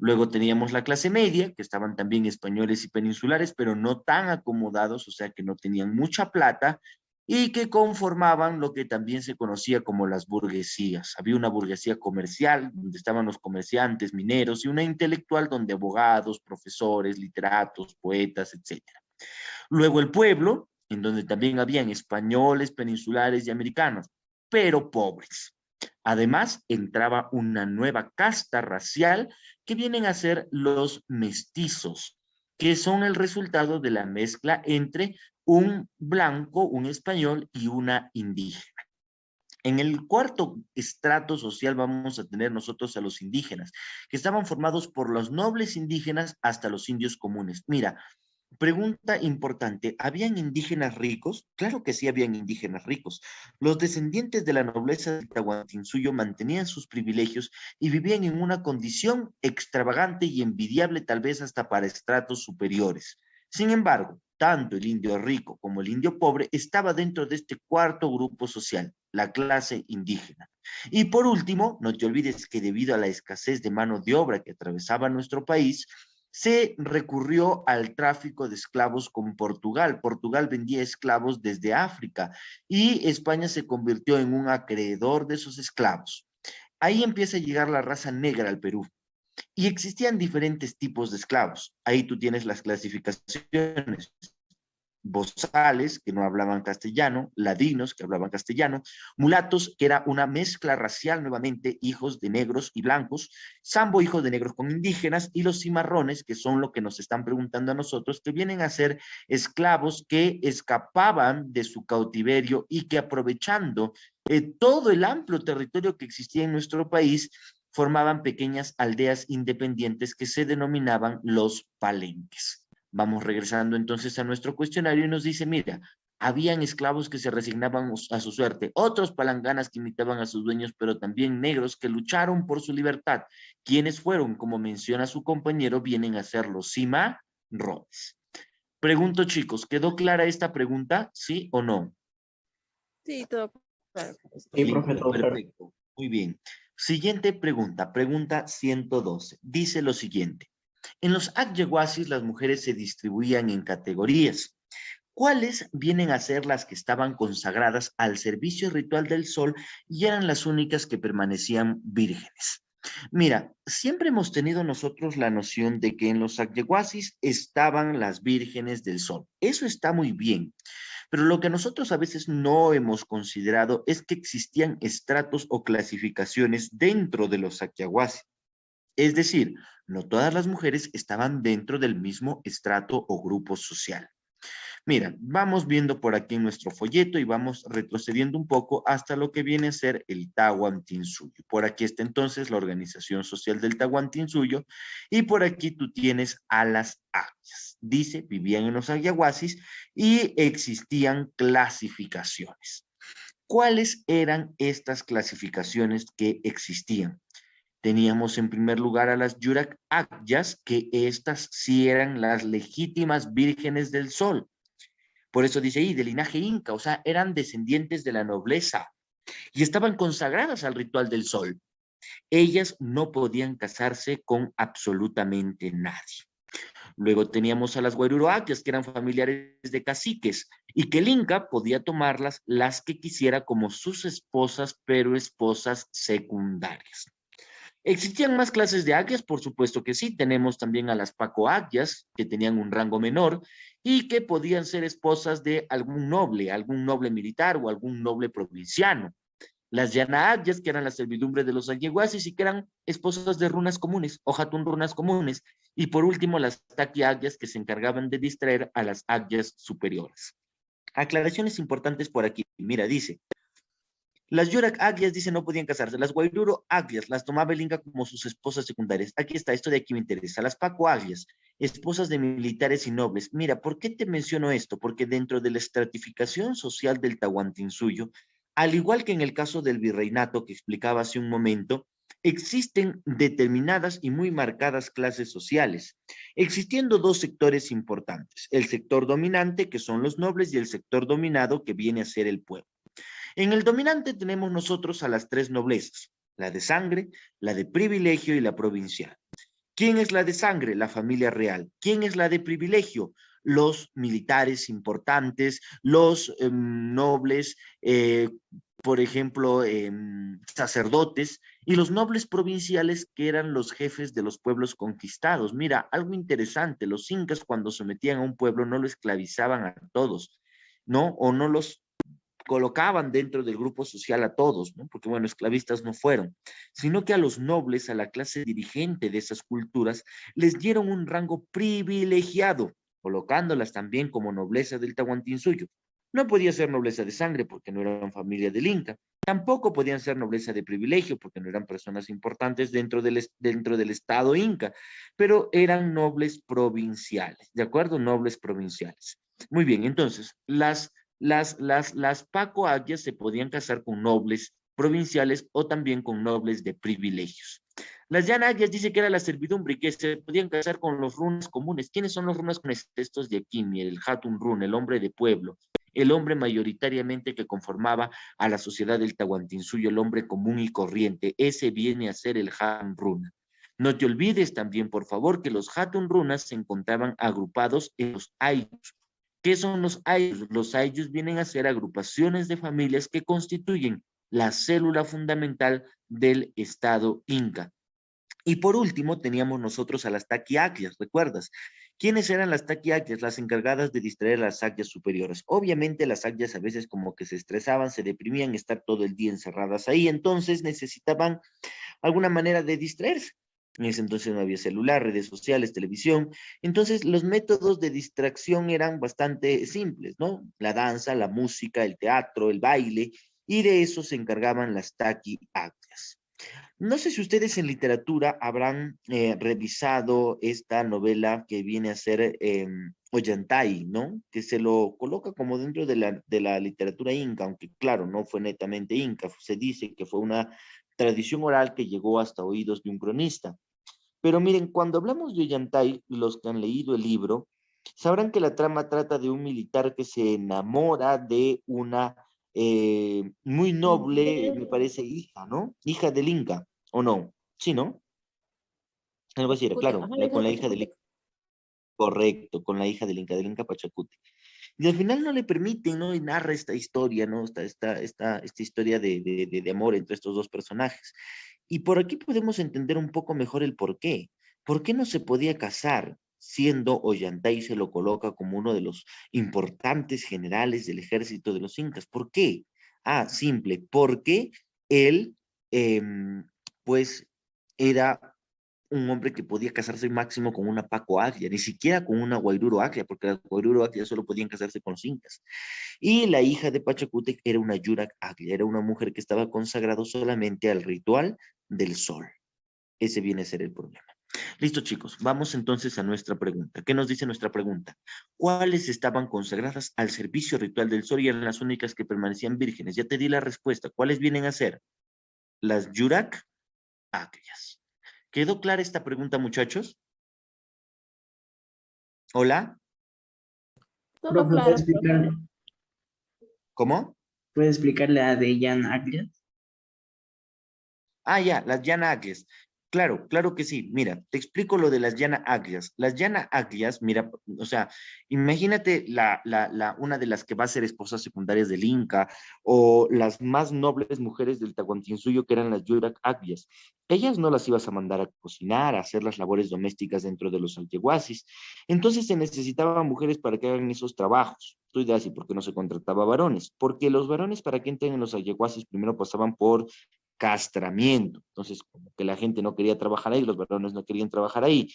Luego teníamos la clase media, que estaban también españoles y peninsulares, pero no tan acomodados, o sea que no tenían mucha plata, y que conformaban lo que también se conocía como las burguesías. Había una burguesía comercial, donde estaban los comerciantes, mineros, y una intelectual donde abogados, profesores, literatos, poetas, etcétera. Luego el pueblo, en donde también habían españoles, peninsulares y americanos, pero pobres. Además, entraba una nueva casta racial que vienen a ser los mestizos, que son el resultado de la mezcla entre un blanco, un español y una indígena. En el cuarto estrato social vamos a tener nosotros a los indígenas, que estaban formados por los nobles indígenas hasta los indios comunes. Mira, pregunta importante, ¿habían indígenas ricos? Claro que sí habían indígenas ricos. Los descendientes de la nobleza del Tahuantinsuyo mantenían sus privilegios y vivían en una condición extravagante y envidiable tal vez hasta para estratos superiores. Sin embargo, tanto el indio rico como el indio pobre estaba dentro de este cuarto grupo social, la clase indígena. Y por último, no te olvides que debido a la escasez de mano de obra que atravesaba nuestro país, se recurrió al tráfico de esclavos con Portugal. Portugal vendía esclavos desde África y España se convirtió en un acreedor de esos esclavos. Ahí empieza a llegar la raza negra al Perú. Y existían diferentes tipos de esclavos. Ahí tú tienes las clasificaciones: bozales, que no hablaban castellano, ladinos, que hablaban castellano, mulatos, que era una mezcla racial nuevamente, hijos de negros y blancos, sambo, hijos de negros con indígenas, y los cimarrones, que son lo que nos están preguntando a nosotros, que vienen a ser esclavos que escapaban de su cautiverio y que aprovechando todo el amplio territorio que existía en nuestro país, formaban pequeñas aldeas independientes que se denominaban los palenques. Vamos regresando entonces a nuestro cuestionario y nos dice, mira, habían esclavos que se resignaban a su suerte, otros palanganas que imitaban a sus dueños, pero también negros que lucharon por su libertad. Quienes fueron, como menciona su compañero, vienen a ser los cimarrones. Pregunto, chicos, ¿quedó clara esta pregunta? ¿Sí o no? Sí, todo claro. Sí, profe, Listo, todo claro. perfecto. Muy bien. Siguiente pregunta, pregunta 112. Dice lo siguiente. En los Agyewasis las mujeres se distribuían en categorías. ¿Cuáles vienen a ser las que estaban consagradas al servicio ritual del sol y eran las únicas que permanecían vírgenes? Mira, siempre hemos tenido nosotros la noción de que en los Agyewasis estaban las vírgenes del sol. Eso está muy bien, pero lo que nosotros a veces no hemos considerado es que existían estratos o clasificaciones dentro de los Agyewasis. Es decir, no todas las mujeres estaban dentro del mismo estrato o grupo social. Mira, vamos viendo por aquí en nuestro folleto y vamos retrocediendo un poco hasta lo que viene a ser el Tahuantinsuyo. Por aquí está entonces la organización social del Tahuantinsuyo y por aquí tú tienes a las Aguas. Dice, vivían en los Ayahuasis y existían clasificaciones. ¿Cuáles eran estas clasificaciones que existían? Teníamos en primer lugar a las Yurak Agyas, que estas sí eran las legítimas vírgenes del sol. Por eso dice ahí, de linaje inca, o sea, eran descendientes de la nobleza y estaban consagradas al ritual del sol. Ellas no podían casarse con absolutamente nadie. Luego teníamos a las guairuroaquias, que eran familiares de caciques, y que el Inca podía tomarlas las que quisiera como sus esposas, pero esposas secundarias. ¿Existían más clases de aguias? Por supuesto que sí. Tenemos también a las pacoaguias, que tenían un rango menor y que podían ser esposas de algún noble militar o algún noble provinciano. Las yanaagyas, que eran la servidumbre de los ayeguasis y que eran esposas de runas comunes, o jatun runas comunes. Y por último, las taquiagyas, que se encargaban de distraer a las agyas superiores. Aclaraciones importantes por aquí. Mira, dice, las Yurak Aglias, dice, no podían casarse. Las Guairuro Aglias las tomaba el Inca como sus esposas secundarias. Aquí está, esto de aquí me interesa. Las Paco Aglias, esposas de militares y nobles. Mira, ¿por qué te menciono esto? Porque dentro de la estratificación social del Tahuantinsuyo, al igual que en el caso del virreinato que explicaba hace un momento, existen determinadas y muy marcadas clases sociales, existiendo dos sectores importantes, el sector dominante, que son los nobles, y el sector dominado, que viene a ser el pueblo. En el dominante tenemos nosotros a las tres noblezas, la de sangre, la de privilegio y la provincial. ¿Quién es la de sangre? La familia real. ¿Quién es la de privilegio? Los militares importantes, los nobles, por ejemplo, sacerdotes, y los nobles provinciales que eran los jefes de los pueblos conquistados. Mira, algo interesante, los incas cuando sometían a un pueblo no lo esclavizaban a todos, ¿no? O no los colocaban dentro del grupo social a todos, ¿no? Porque, bueno, esclavistas no fueron, sino que a los nobles, a la clase dirigente de esas culturas, les dieron un rango privilegiado, colocándolas también como nobleza del Tahuantinsuyo. No podía ser nobleza de sangre porque no eran familia del Inca. Tampoco podían ser nobleza de privilegio porque no eran personas importantes dentro del Estado Inca, pero eran nobles provinciales, ¿de acuerdo? Nobles provinciales. Muy bien, entonces, las Paco Aguias se podían casar con nobles provinciales o también con nobles de privilegios. Las Llana Aguias dice que era la servidumbre y que se podían casar con los runas comunes. ¿Quiénes son los runas comunes? Estos de aquí, el Hatun Run, el hombre de pueblo, el hombre mayoritariamente que conformaba a la sociedad del Tahuantinsuyo, el hombre común y corriente. Ese viene a ser el Hatun Runa. No te olvides también, por favor, que los Hatun Runas se encontraban agrupados en los Ayllus. ¿Qué son los ayllus? Los ayllus vienen a ser agrupaciones de familias que constituyen la célula fundamental del Estado Inca. Y por último, teníamos nosotros a las taquiaquias, ¿recuerdas? ¿Quiénes eran las taquiaquias? Las encargadas de distraer a las aquias superiores. Obviamente las aquias a veces como que se estresaban, se deprimían, estar todo el día encerradas ahí, entonces necesitaban alguna manera de distraerse. En ese entonces no había celular, redes sociales, televisión. Entonces los métodos de distracción eran bastante simples, ¿no? La danza, la música, el teatro, el baile, y de eso se encargaban las taquiaquias. No sé si ustedes en literatura habrán revisado esta novela que viene a ser Ollantay, ¿no? Que se lo coloca como dentro de la literatura inca, aunque claro, no fue netamente inca, se dice que fue una tradición oral que llegó hasta oídos de un cronista. Pero miren, cuando hablamos de Ollantay, los que han leído el libro, sabrán que la trama trata de un militar que se enamora de una muy noble, me parece, hija, ¿no? Hija del Inca, ¿o no? Sí, ¿no? Algo así era, Pachacuti, claro, ajá, la hija con de la hija del Pachacuti. Inca, correcto, con la hija del Inca Pachacuti. Y al final no le permiten, ¿no? Y narra esta historia, ¿no? Esta historia de amor entre estos dos personajes. Y por aquí podemos entender un poco mejor el por qué. ¿Por qué no se podía casar siendo Ollantay se lo coloca como uno de los importantes generales del ejército de los incas? ¿Por qué? Ah, simple, porque él, em, pues, era un hombre que podía casarse máximo con una Paco Agria, ni siquiera con una Guairuro Agria, porque las Guairuro Agria solo podían casarse con los incas. Y la hija de Pachacútec era una Yurak Agria, era una mujer que estaba consagrada solamente al ritual del sol. Ese viene a ser el problema. Listo, chicos, vamos entonces a nuestra pregunta. ¿Qué nos dice nuestra pregunta? ¿Cuáles estaban consagradas al servicio ritual del sol y eran las únicas que permanecían vírgenes? Ya te di la respuesta. ¿Cuáles vienen a ser? Las Yurak Agrias. ¿Quedó clara esta pregunta, muchachos? ¿Hola? Todo Profe, ¿puede claro, profe. explicarle? ¿Cómo? ¿Puede explicarle a Dejan Aglias? Ah, ya, las llana agrias. Claro, claro que sí. Mira, te explico lo de las llana agrias. Las llana agrias, mira, o sea, imagínate una de las que va a ser esposas secundarias del Inca o las más nobles mujeres del Tahuantinsuyo que eran las yurak agrias. Ellas no las ibas a mandar a cocinar, a hacer las labores domésticas dentro de los altehuasis. Entonces se necesitaban mujeres para que hagan esos trabajos. Tú dirás, ¿y por qué no se contrataba varones? Porque los varones para que entren en los altehuasis primero pasaban por castramiento. Entonces, como que la gente no quería trabajar ahí, los varones no querían trabajar ahí.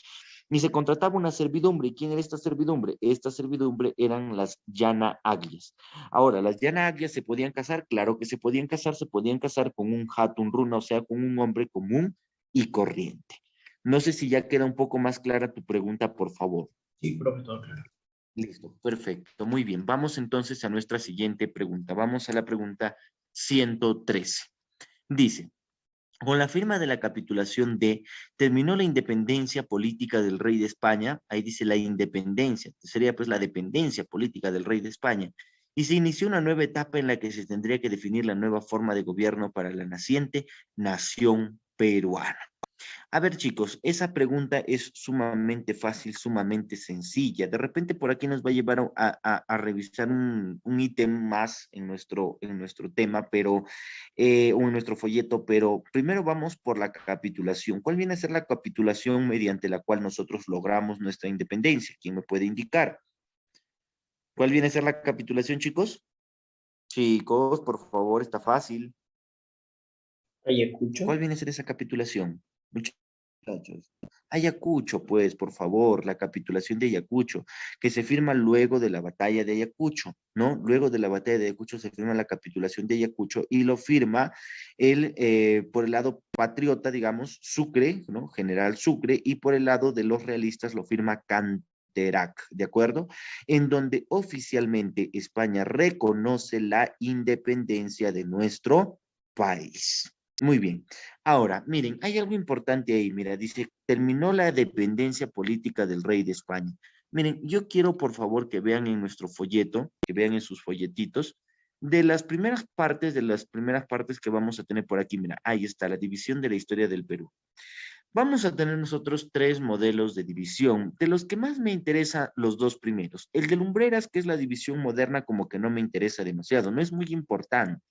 Y se contrataba una servidumbre. ¿Y quién era esta servidumbre? Esta servidumbre eran las llana aglias. Ahora, las llana aglias se podían casar, claro que se podían casar con un hatun runa, o sea, con un hombre común y corriente. No sé si ya queda un poco más clara tu pregunta, por favor. Sí, profe, todo claro. Listo, perfecto, muy bien. Vamos entonces a nuestra siguiente pregunta. Vamos a la pregunta 113. Dice, con la firma de la capitulación de, terminó la independencia política del rey de España, ahí dice la independencia, sería pues la dependencia política del rey de España, y se inició una nueva etapa en la que se tendría que definir la nueva forma de gobierno para la naciente nación peruana. A ver, chicos, esa pregunta es sumamente fácil, sumamente sencilla. De repente por aquí nos va a llevar a revisar un ítem más en nuestro tema, pero, o en nuestro folleto, pero primero vamos por la capitulación. ¿Cuál viene a ser la capitulación mediante la cual nosotros logramos nuestra independencia? ¿Quién me puede indicar? ¿Cuál viene a ser la capitulación, chicos? Chicos, por favor, está fácil. Ayacucho. ¿Cuál viene a ser esa capitulación? Muchachos. Ayacucho, pues, por favor, la capitulación de Ayacucho, que se firma luego de la batalla de Ayacucho, ¿no? Luego de la batalla de Ayacucho se firma la capitulación de Ayacucho y lo firma por el lado patriota, digamos, Sucre, ¿no? General Sucre, y por el lado de los realistas lo firma Canterac, ¿de acuerdo? En donde oficialmente España reconoce la independencia de nuestro país. Muy bien. Ahora, miren, hay algo importante ahí. Mira, dice, terminó la dependencia política del rey de España. Miren, yo quiero por favor que vean en nuestro folleto, que vean en sus folletitos, de las primeras partes que vamos a tener por aquí. Mira, ahí está la división de la historia del Perú. Vamos a tener nosotros tres modelos de división, de los que más me interesa los dos primeros. El de Lumbreras, que es la división moderna, como que no me interesa demasiado, no es muy importante.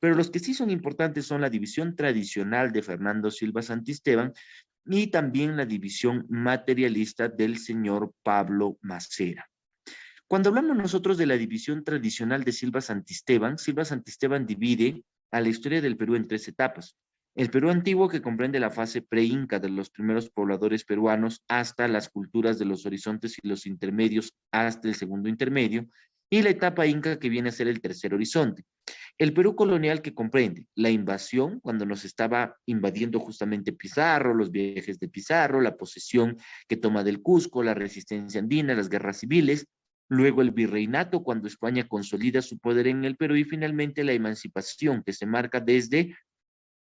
Pero los que sí son importantes son la división tradicional de Fernando Silva Santisteban y también la división materialista del señor Pablo Macera. Cuando hablamos nosotros de la división tradicional de Silva Santisteban divide a la historia del Perú en tres etapas. El Perú antiguo, que comprende la fase pre-inca de los primeros pobladores peruanos hasta las culturas de los horizontes y los intermedios hasta el segundo intermedio, y la etapa inca, que viene a ser el tercer horizonte. El Perú colonial, que comprende la invasión, cuando nos estaba invadiendo justamente Pizarro, los viajes de Pizarro, la posesión que toma del Cusco, la resistencia andina, las guerras civiles, luego el virreinato, cuando España consolida su poder en el Perú, y finalmente la emancipación, que se marca desde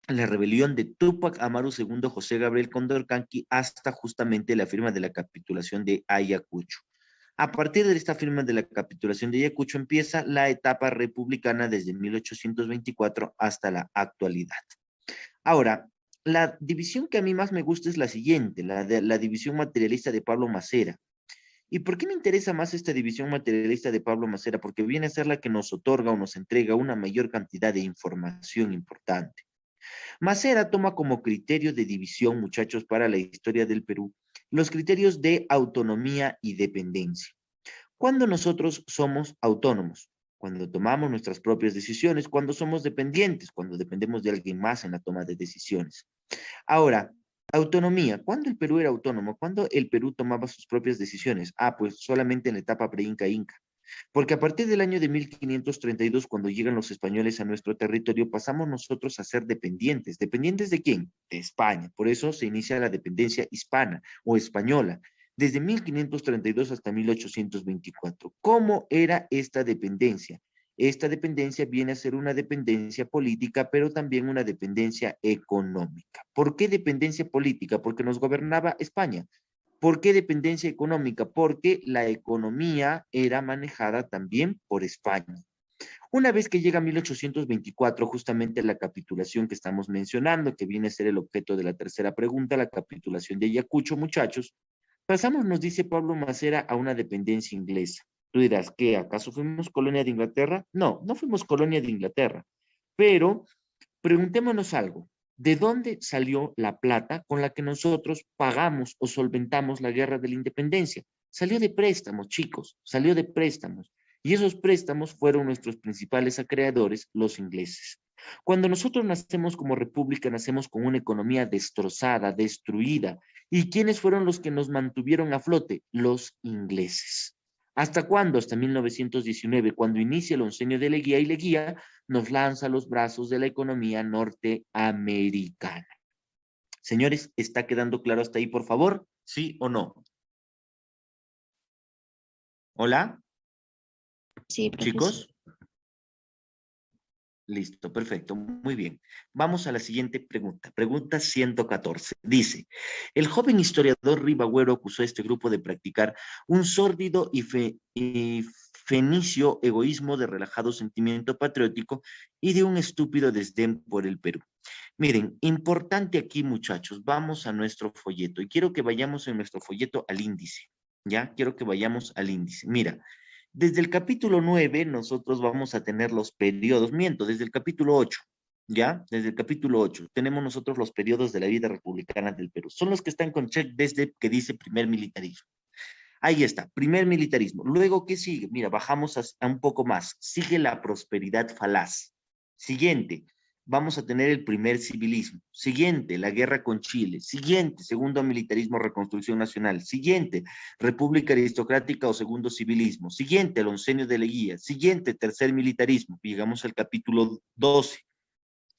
la rebelión de Túpac Amaru II, José Gabriel Condorcanqui, hasta justamente la firma de la capitulación de Ayacucho. A partir de esta firma de la capitulación de Ayacucho empieza la etapa republicana desde 1824 hasta la actualidad. Ahora, la división que a mí más me gusta es la siguiente, la división materialista de Pablo Macera. ¿Y por qué me interesa más esta división materialista de Pablo Macera? Porque viene a ser la que nos otorga o nos entrega una mayor cantidad de información importante. Macera toma como criterio de división, muchachos, para la historia del Perú, los criterios de autonomía y dependencia. Cuando nosotros somos autónomos, cuando tomamos nuestras propias decisiones, cuando somos dependientes, cuando dependemos de alguien más en la toma de decisiones. Ahora, autonomía. ¿Cuándo el Perú era autónomo? ¿Cuándo el Perú tomaba sus propias decisiones? Ah, pues solamente en la etapa pre-Inca. Porque a partir del año de 1532, cuando llegan los españoles a nuestro territorio, pasamos nosotros a ser dependientes. ¿Dependientes de quién? De España. Por eso se inicia la dependencia hispana o española, desde 1532 hasta 1824. ¿Cómo era esta dependencia? Esta dependencia viene a ser una dependencia política, pero también una dependencia económica. ¿Por qué dependencia política? Porque nos gobernaba España. ¿Por qué dependencia económica? Porque la economía era manejada también por España. Una vez que llega 1824, justamente la capitulación que estamos mencionando, que viene a ser el objeto de la tercera pregunta, la capitulación de Ayacucho, muchachos, pasamos, nos dice Pablo Macera, a una dependencia inglesa. Tú dirás, ¿qué? ¿Acaso fuimos colonia de Inglaterra? No, no fuimos colonia de Inglaterra, pero preguntémonos algo. ¿De dónde salió la plata con la que nosotros pagamos o solventamos la guerra de la independencia? Salió de préstamos, chicos, salió de préstamos. Y esos préstamos fueron nuestros principales acreedores, los ingleses. Cuando nosotros nacemos como república, nacemos con una economía destrozada, destruida. ¿Y quiénes fueron los que nos mantuvieron a flote? Los ingleses. ¿Hasta cuándo? Hasta 1919, cuando inicia el oncenio de Leguía, y Leguía nos lanza a los brazos de la economía norteamericana. Señores, ¿está quedando claro hasta ahí, por favor? ¿Sí o no? ¿Hola? Sí, profesor. ¿Chicos? Listo, perfecto, muy bien. Vamos a la siguiente pregunta. Pregunta 114. Dice, el joven historiador Ribagüero acusó a este grupo de practicar un sórdido y fenicio egoísmo de relajado sentimiento patriótico y de un estúpido desdén por el Perú. Miren, importante aquí, muchachos, vamos a nuestro folleto y quiero que vayamos en nuestro folleto al índice, ¿ya? Quiero que vayamos al índice. Mira, desde el capítulo 9 nosotros vamos a tener los periodos, miento, desde el capítulo 8, ¿ya? Desde el capítulo 8 tenemos nosotros los periodos de la vida republicana del Perú. Son los que están con check desde que dice primer militarismo. Ahí está, primer militarismo. Luego, ¿qué sigue? Mira, bajamos a un poco más. Sigue la prosperidad falaz. Siguiente, vamos a tener el primer civilismo. Siguiente, la guerra con Chile. Siguiente, segundo militarismo, reconstrucción nacional. Siguiente, república aristocrática o segundo civilismo. Siguiente, el oncenio de Leguía. Siguiente, tercer militarismo. Llegamos al capítulo 12.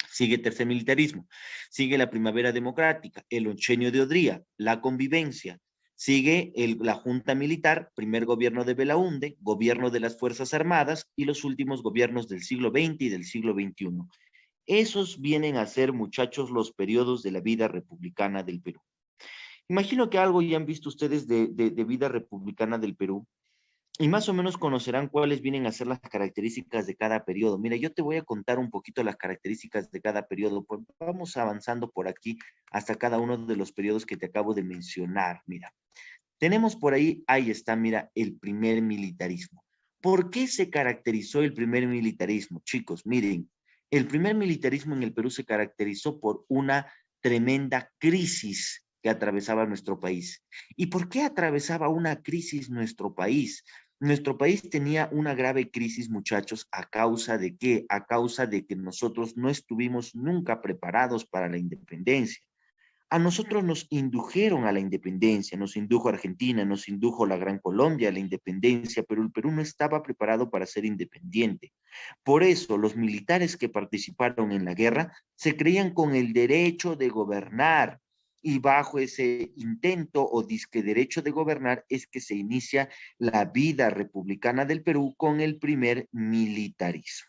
Sigue tercer militarismo, sigue la primavera democrática, el oncenio de Odría, la convivencia, sigue la junta militar, primer gobierno de Belaúnde, gobierno de las Fuerzas Armadas y los últimos gobiernos del siglo XX y del siglo XXI. Esos vienen a ser, muchachos, los periodos de la vida republicana del Perú. Imagino que algo ya han visto ustedes de vida republicana del Perú. Y más o menos conocerán cuáles vienen a ser las características de cada periodo. Mira, yo te voy a contar un poquito las características de cada periodo. Pues vamos avanzando por aquí hasta cada uno de los periodos que te acabo de mencionar. Mira, tenemos por ahí está, mira, el primer militarismo. ¿Por qué se caracterizó el primer militarismo? Chicos, miren, el primer militarismo en el Perú se caracterizó por una tremenda crisis que atravesaba nuestro país. ¿Y por qué atravesaba una crisis nuestro país? Nuestro país tenía una grave crisis, muchachos, ¿a causa de qué? A causa de que nosotros no estuvimos nunca preparados para la independencia. A nosotros nos indujeron a la independencia, nos indujo Argentina, nos indujo la Gran Colombia a la independencia, pero el Perú no estaba preparado para ser independiente. Por eso los militares que participaron en la guerra se creían con el derecho de gobernar y bajo ese intento o disque derecho de gobernar es que se inicia la vida republicana del Perú con el primer militarismo.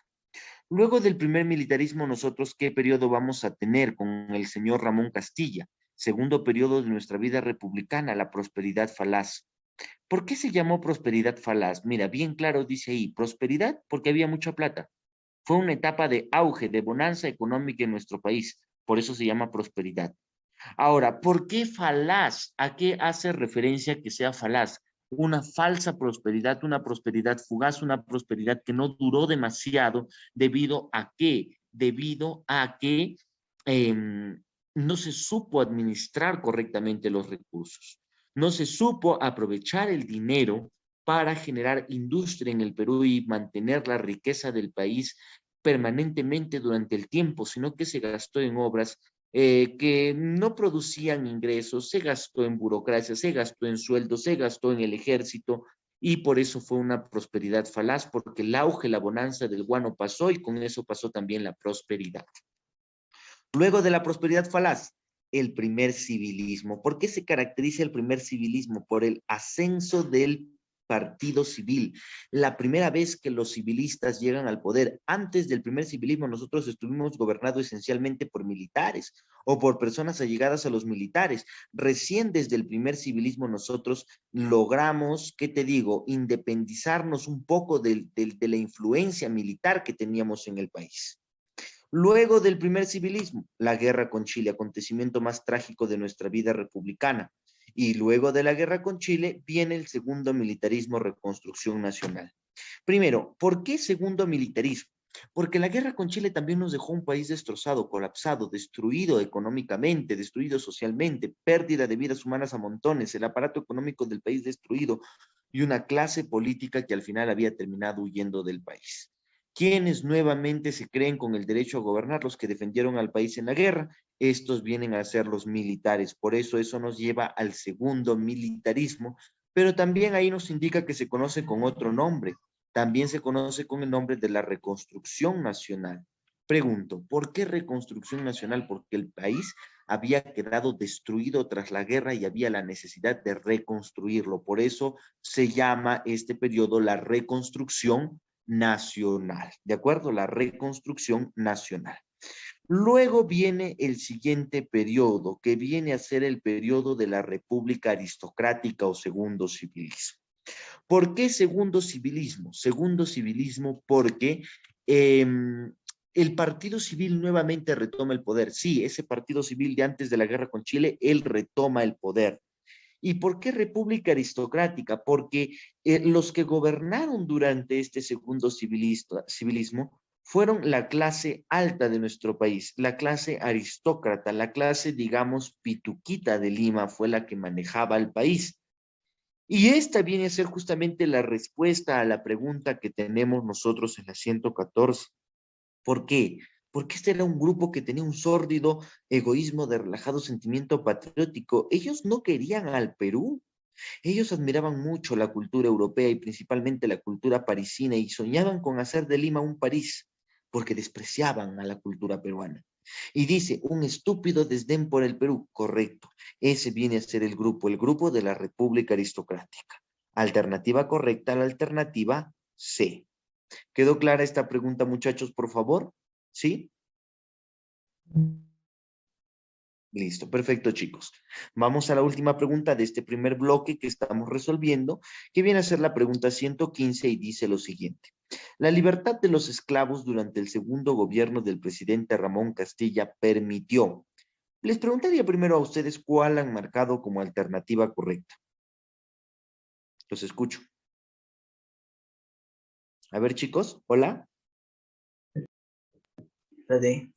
Luego del primer militarismo, nosotros, ¿qué periodo vamos a tener con el señor Ramón Castilla? Segundo periodo de nuestra vida republicana, la prosperidad falaz. ¿Por qué se llamó prosperidad falaz? Mira, bien claro dice ahí, prosperidad porque había mucha plata. Fue una etapa de auge, de bonanza económica en nuestro país. Por eso se llama prosperidad. Ahora, ¿por qué falaz? ¿A qué hace referencia que sea falaz? Una falsa prosperidad, una prosperidad fugaz, una prosperidad que no duró demasiado, ¿debido a qué? Debido a que no se supo administrar correctamente los recursos, no se supo aprovechar el dinero para generar industria en el Perú y mantener la riqueza del país permanentemente durante el tiempo, sino que se gastó en obras que no producían ingresos, se gastó en burocracia, se gastó en sueldos, se gastó en el ejército y por eso fue una prosperidad falaz, porque el auge, la bonanza del guano pasó y con eso pasó también la prosperidad. Luego de la prosperidad falaz, el primer civilismo. ¿Por qué se caracteriza el primer civilismo? Por el ascenso del partido civil. La primera vez que los civilistas llegan al poder. Antes del primer civilismo nosotros estuvimos gobernados esencialmente por militares o por personas allegadas a los militares. Recién desde el primer civilismo nosotros logramos, ¿qué te digo?, independizarnos un poco de la influencia militar que teníamos en el país. Luego del primer civilismo, la guerra con Chile, acontecimiento más trágico de nuestra vida republicana. Y luego de la guerra con Chile viene el segundo militarismo, reconstrucción nacional. Primero, ¿por qué segundo militarismo? Porque la guerra con Chile también nos dejó un país destrozado, colapsado, destruido económicamente, destruido socialmente, pérdida de vidas humanas a montones, el aparato económico del país destruido y una clase política que al final había terminado huyendo del país. ¿Quiénes nuevamente se creen con el derecho a gobernar? Los que defendieron al país en la guerra. Estos vienen a ser los militares. Por eso nos lleva al segundo militarismo, pero también ahí nos indica que se conoce con otro nombre. También se conoce con el nombre de la reconstrucción nacional. Pregunto, ¿por qué reconstrucción nacional? Porque el país había quedado destruido tras la guerra y había la necesidad de reconstruirlo. Por eso se llama este periodo la reconstrucción nacional, ¿de acuerdo? La reconstrucción nacional. Luego viene el siguiente periodo, que viene a ser el periodo de la República Aristocrática o Segundo Civilismo. ¿Por qué segundo civilismo? Segundo civilismo porque el partido civil nuevamente retoma el poder. Sí, ese partido civil de antes de la guerra con Chile, él retoma el poder. ¿Y por qué república aristocrática? Porque los que gobernaron durante este segundo civilismo fueron la clase alta de nuestro país, la clase aristócrata, la clase, digamos, pituquita de Lima fue la que manejaba el país. Y esta viene a ser justamente la respuesta a la pregunta que tenemos nosotros en la 114. ¿Por qué? Porque este era un grupo que tenía un sórdido egoísmo de relajado sentimiento patriótico. Ellos no querían al Perú. Ellos admiraban mucho la cultura europea y principalmente la cultura parisina y soñaban con hacer de Lima un París, porque despreciaban a la cultura peruana. Y dice, un estúpido desdén por el Perú. Correcto. Ese viene a ser el grupo de la República Aristocrática. Alternativa correcta, la alternativa C. ¿Quedó clara esta pregunta, muchachos, por favor? ¿Sí? Listo, perfecto, chicos. Vamos a la última pregunta de este primer bloque que estamos resolviendo, que viene a ser la pregunta 115 y dice lo siguiente. La libertad de los esclavos durante el segundo gobierno del presidente Ramón Castilla permitió. Les preguntaría primero a ustedes cuál han marcado como alternativa correcta. Los escucho. A ver, chicos, hola. La D.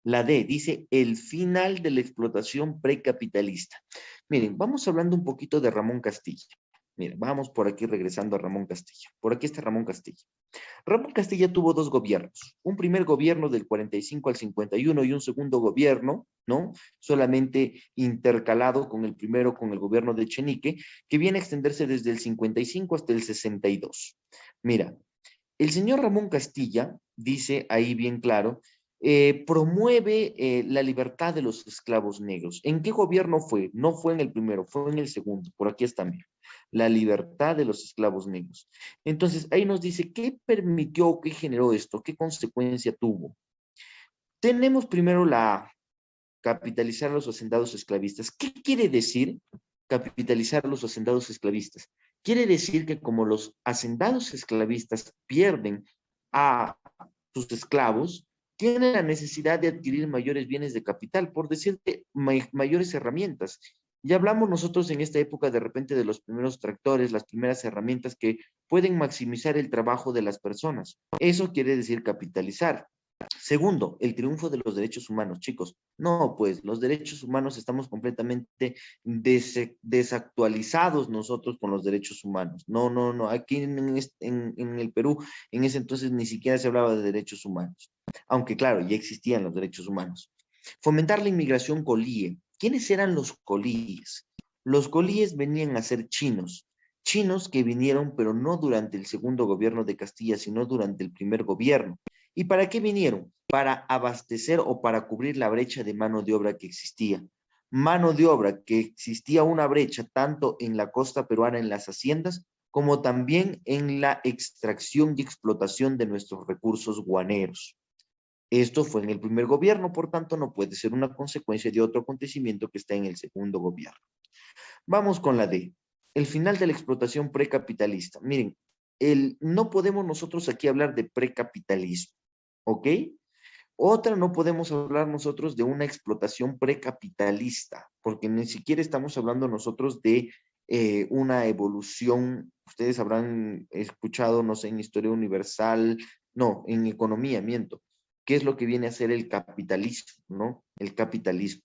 La D dice el final de la explotación precapitalista. Miren, vamos hablando un poquito de Ramón Castilla. Miren, vamos por aquí regresando a Ramón Castilla. Por aquí está Ramón Castilla. Ramón Castilla tuvo dos gobiernos. Un primer gobierno del 45 al 51 y un segundo gobierno, ¿no? Solamente intercalado con el primero, con el gobierno de Echenique, que viene a extenderse desde el 55 hasta el 62. Mira, el señor Ramón Castilla dice ahí bien claro, promueve la libertad de los esclavos negros. ¿En qué gobierno fue? No fue en el primero, fue en el segundo. Por aquí está, mira. La libertad de los esclavos negros. Entonces, ahí nos dice, ¿qué permitió, qué generó esto? ¿Qué consecuencia tuvo? Tenemos primero la capitalizar a los hacendados esclavistas. ¿Qué quiere decir capitalizar a los hacendados esclavistas? Quiere decir que como los hacendados esclavistas pierden a sus esclavos, tienen la necesidad de adquirir mayores bienes de capital, por decirte, mayores herramientas. Ya hablamos nosotros en esta época de repente de los primeros tractores, las primeras herramientas que pueden maximizar el trabajo de las personas. Eso quiere decir capitalizar. Segundo, el triunfo de los derechos humanos, chicos. No, pues los derechos humanos estamos completamente desactualizados nosotros con los derechos humanos. No, no, no. Aquí en el Perú, en ese entonces ni siquiera se hablaba de derechos humanos. Aunque claro, ya existían los derechos humanos. Fomentar la inmigración colíe. ¿Quiénes eran los colíes? Los colíes venían a ser chinos. Chinos que vinieron, pero no durante el segundo gobierno de Castilla, sino durante el primer gobierno. ¿Y para qué vinieron? Para abastecer o para cubrir la brecha de mano de obra que existía. Mano de obra que existía una brecha tanto en la costa peruana, en las haciendas, como también en la extracción y explotación de nuestros recursos guaneros. Esto fue en el primer gobierno, por tanto, no puede ser una consecuencia de otro acontecimiento que está en el segundo gobierno. Vamos con la D. El final de la explotación precapitalista. Miren, no podemos nosotros aquí hablar de precapitalismo, ¿ok? Otra, no podemos hablar nosotros de una explotación precapitalista, porque ni siquiera estamos hablando nosotros de una evolución. Ustedes habrán escuchado, no sé, en historia universal, no, en economía, miento. ¿Qué es lo que viene a ser el capitalismo, no? El capitalismo.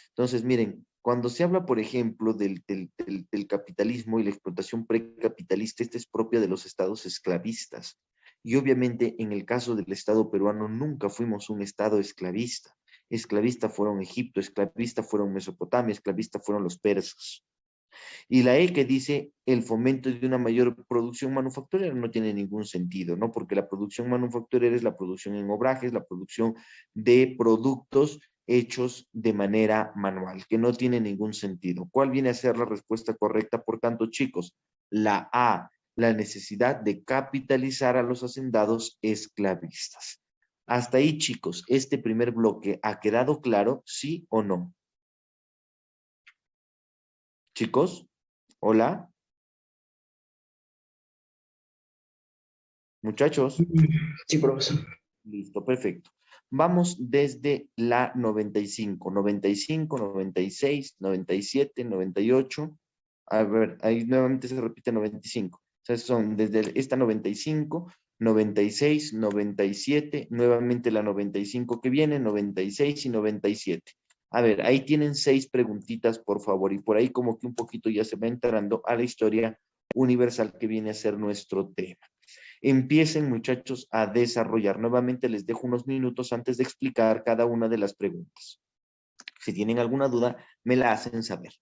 Entonces, miren, cuando se habla, por ejemplo, del capitalismo y la explotación precapitalista, esta es propia de los estados esclavistas. Y obviamente, en el caso del Estado peruano, nunca fuimos un Estado esclavista. Esclavista fueron Egipto, esclavista fueron Mesopotamia, esclavista fueron los persas. Y la E que dice el fomento de una mayor producción manufacturera no tiene ningún sentido, ¿no? Porque la producción manufacturera es la producción en obrajes, la producción de productos hechos de manera manual, que no tiene ningún sentido. ¿Cuál viene a ser la respuesta correcta? Por tanto, chicos, la A, la necesidad de capitalizar a los hacendados esclavistas. Hasta ahí, chicos, este primer bloque, ¿ha quedado claro, sí o no? Chicos, hola. Muchachos, Sí, profesor. listo, perfecto. Vamos desde la 95, 95, 96, 97, 98. A ver, ahí nuevamente se repite 95. O sea, son desde esta 95, 96, 97, nuevamente la 95 que viene, 96 y 97. A ver, ahí tienen 6 preguntitas, por favor, y por ahí como que un poquito ya se va entrando a la historia universal que viene a ser nuestro tema. Empiecen, muchachos, a desarrollar. Nuevamente les dejo unos minutos antes de explicar cada una de las preguntas. Si tienen alguna duda, me la hacen saber.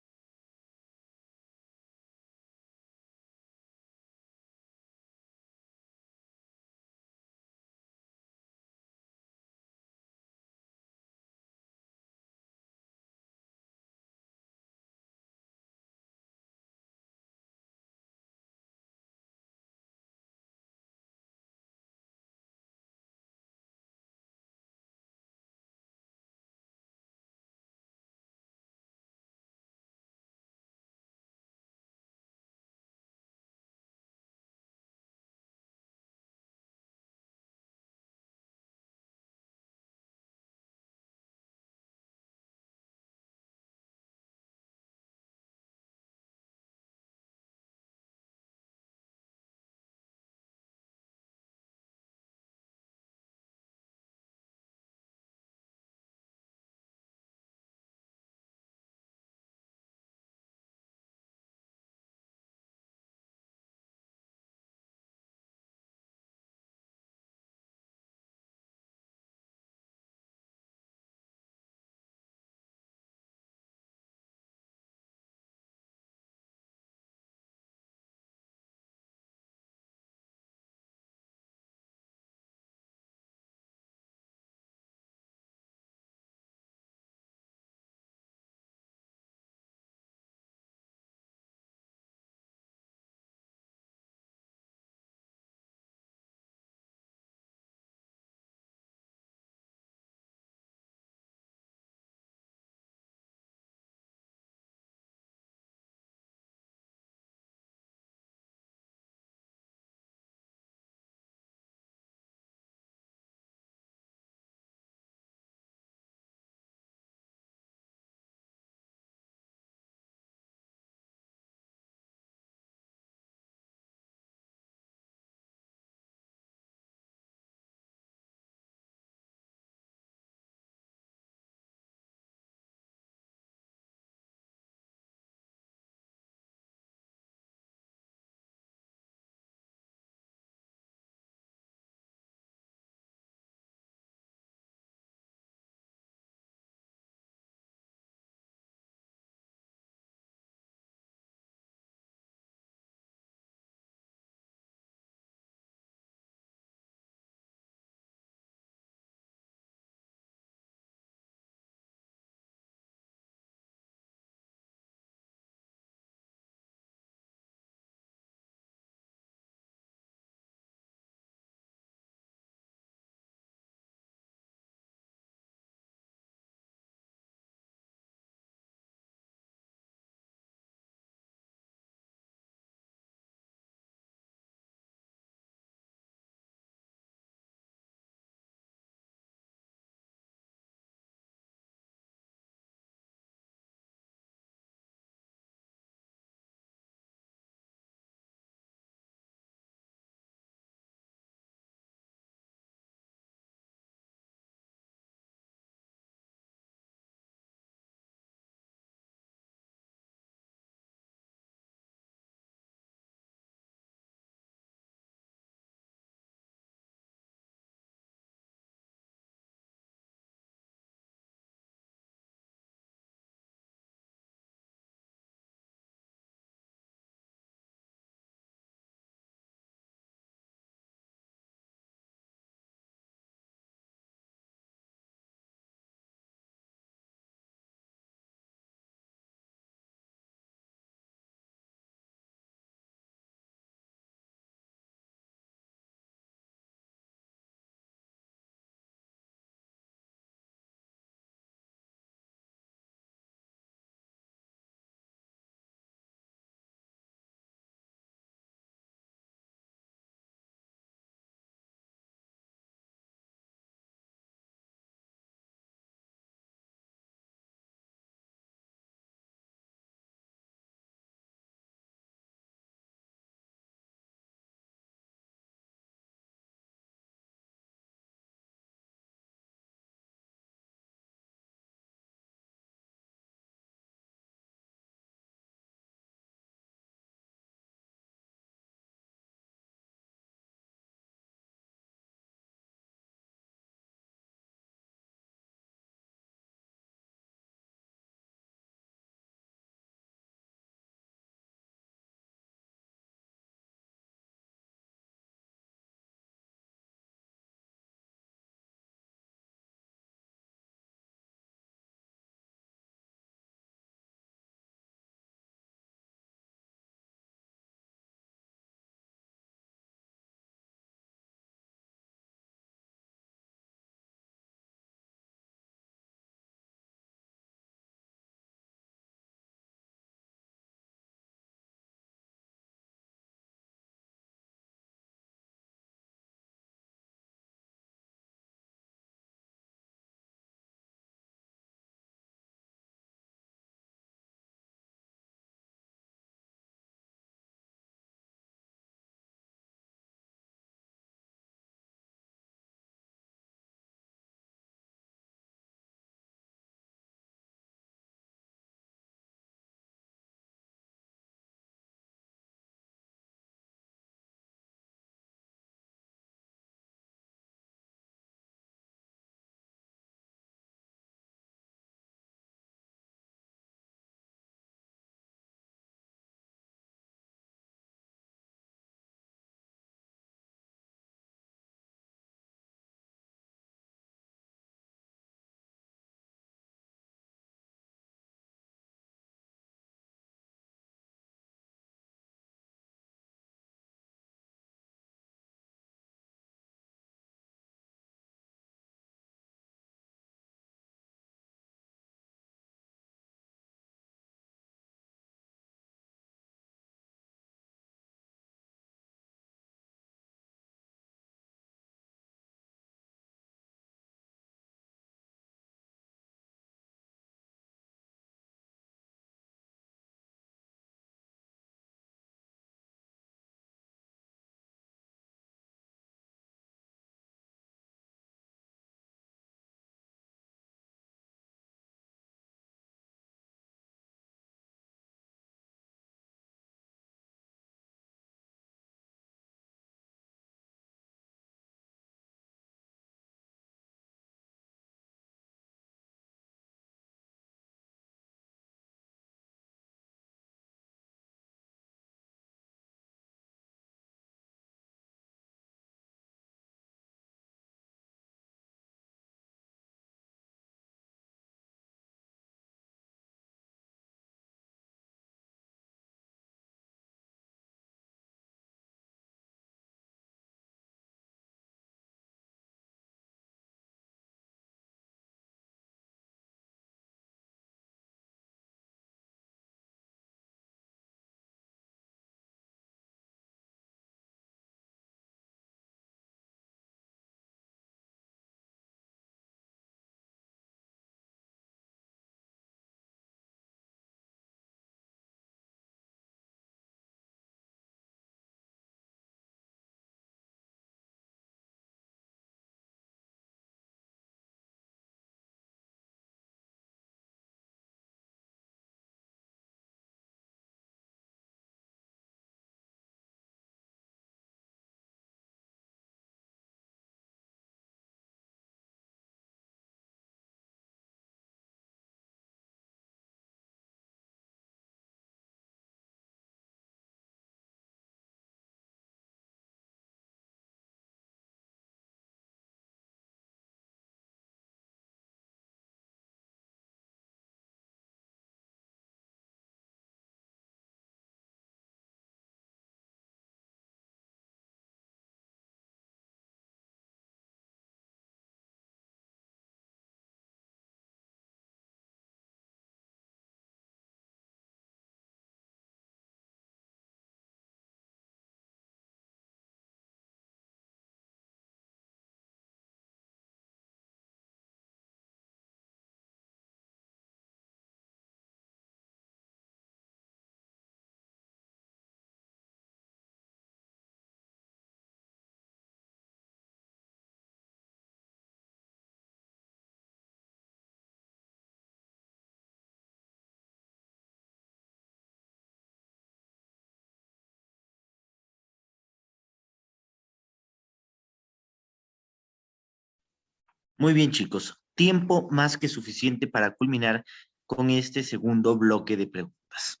Muy bien, chicos. Tiempo más que suficiente para culminar con este segundo bloque de preguntas.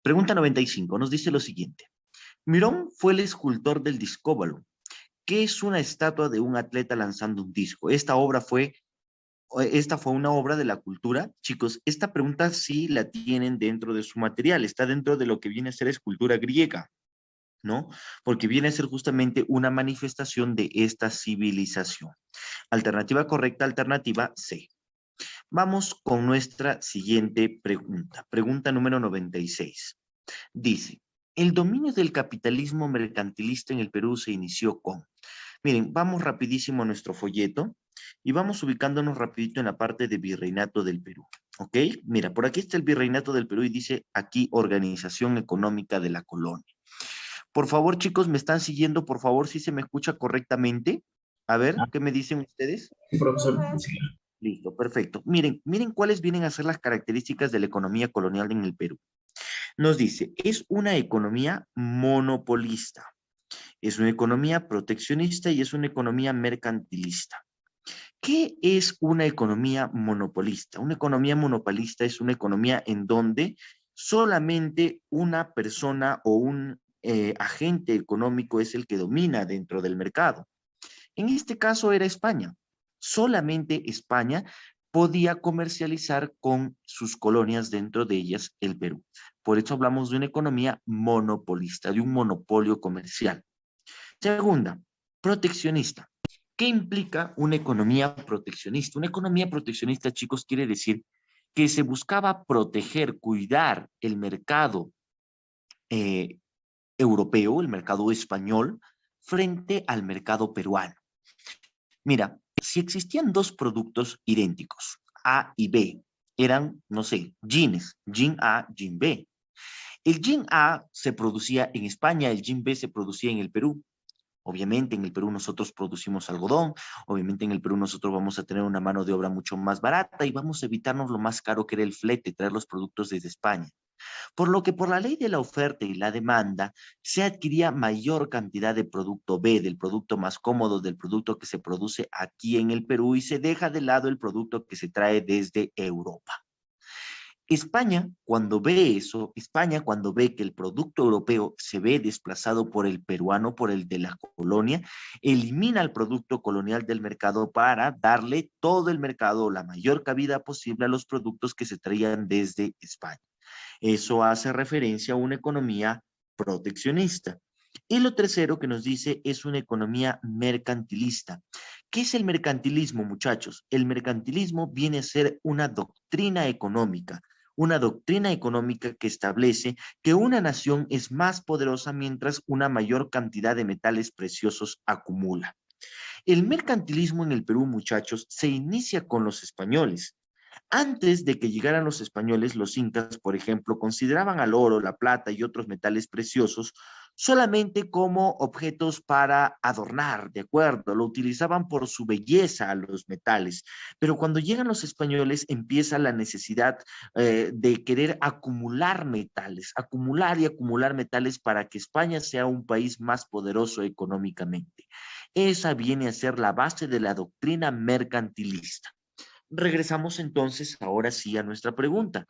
Pregunta 95 nos dice lo siguiente. Mirón fue el escultor del discóbalo, que es una estatua de un atleta lanzando un disco. Esta fue una obra de la cultura. Chicos, esta pregunta sí la tienen dentro de su material, está dentro de lo que viene a ser escultura griega, ¿no? Porque viene a ser justamente una manifestación de esta civilización. Alternativa correcta, alternativa C. Vamos con nuestra siguiente pregunta. Pregunta número 96. Dice, el dominio del capitalismo mercantilista en el Perú se inició con... Miren, vamos rapidísimo a nuestro folleto y vamos ubicándonos rapidito en la parte de Virreinato del Perú. ¿Ok? Mira, por aquí está el Virreinato del Perú y dice aquí Organización Económica de la Colonia. Por favor, chicos, ¿me están siguiendo? Por favor, si se me escucha correctamente. A ver, ¿qué me dicen ustedes? Sí, profesor. Sí. Listo, perfecto. Miren cuáles vienen a ser las características de la economía colonial en el Perú. Nos dice, es una economía monopolista, es una economía proteccionista y es una economía mercantilista. ¿Qué es una economía monopolista? Una economía monopolista es una economía en donde solamente una persona o un agente económico es el que domina dentro del mercado. En este caso era España. Solamente España podía comercializar con sus colonias, dentro de ellas el Perú. Por eso hablamos de una economía monopolista, de un monopolio comercial. Segunda, proteccionista. ¿Qué implica una economía proteccionista? Una economía proteccionista, chicos, quiere decir que se buscaba proteger, cuidar el mercado eh, europeo, el mercado español, frente al mercado peruano. Mira, si existían dos productos idénticos, A y B, eran, no sé, jeans, jean A, jean B. El jean A se producía en España, el jean B se producía en el Perú. Obviamente en el Perú nosotros producimos algodón, obviamente en el Perú nosotros vamos a tener una mano de obra mucho más barata y vamos a evitarnos lo más caro que era el flete, traer los productos desde España. Por lo que por la ley de la oferta y la demanda se adquiría mayor cantidad de producto B, del producto más cómodo, del producto que se produce aquí en el Perú y se deja de lado el producto que se trae desde Europa. España, cuando ve eso, España, cuando ve que el producto europeo se ve desplazado por el peruano, por el de la colonia, elimina el producto colonial del mercado para darle todo el mercado, la mayor cabida posible a los productos que se traían desde España. Eso hace referencia a una economía proteccionista. Y lo tercero que nos dice es una economía mercantilista. ¿Qué es el mercantilismo, muchachos? El mercantilismo viene a ser una doctrina económica que establece que una nación es más poderosa mientras una mayor cantidad de metales preciosos acumula. El mercantilismo en el Perú, muchachos, se inicia con los españoles. Antes de que llegaran los españoles, los incas, por ejemplo, consideraban al oro, la plata y otros metales preciosos solamente como objetos para adornar, ¿de acuerdo? Lo utilizaban por su belleza a los metales. Pero cuando llegan los españoles empieza la necesidad de querer acumular metales, acumular y acumular metales para que España sea un país más poderoso económicamente. Esa viene a ser la base de la doctrina mercantilista. Regresamos entonces ahora sí a nuestra pregunta.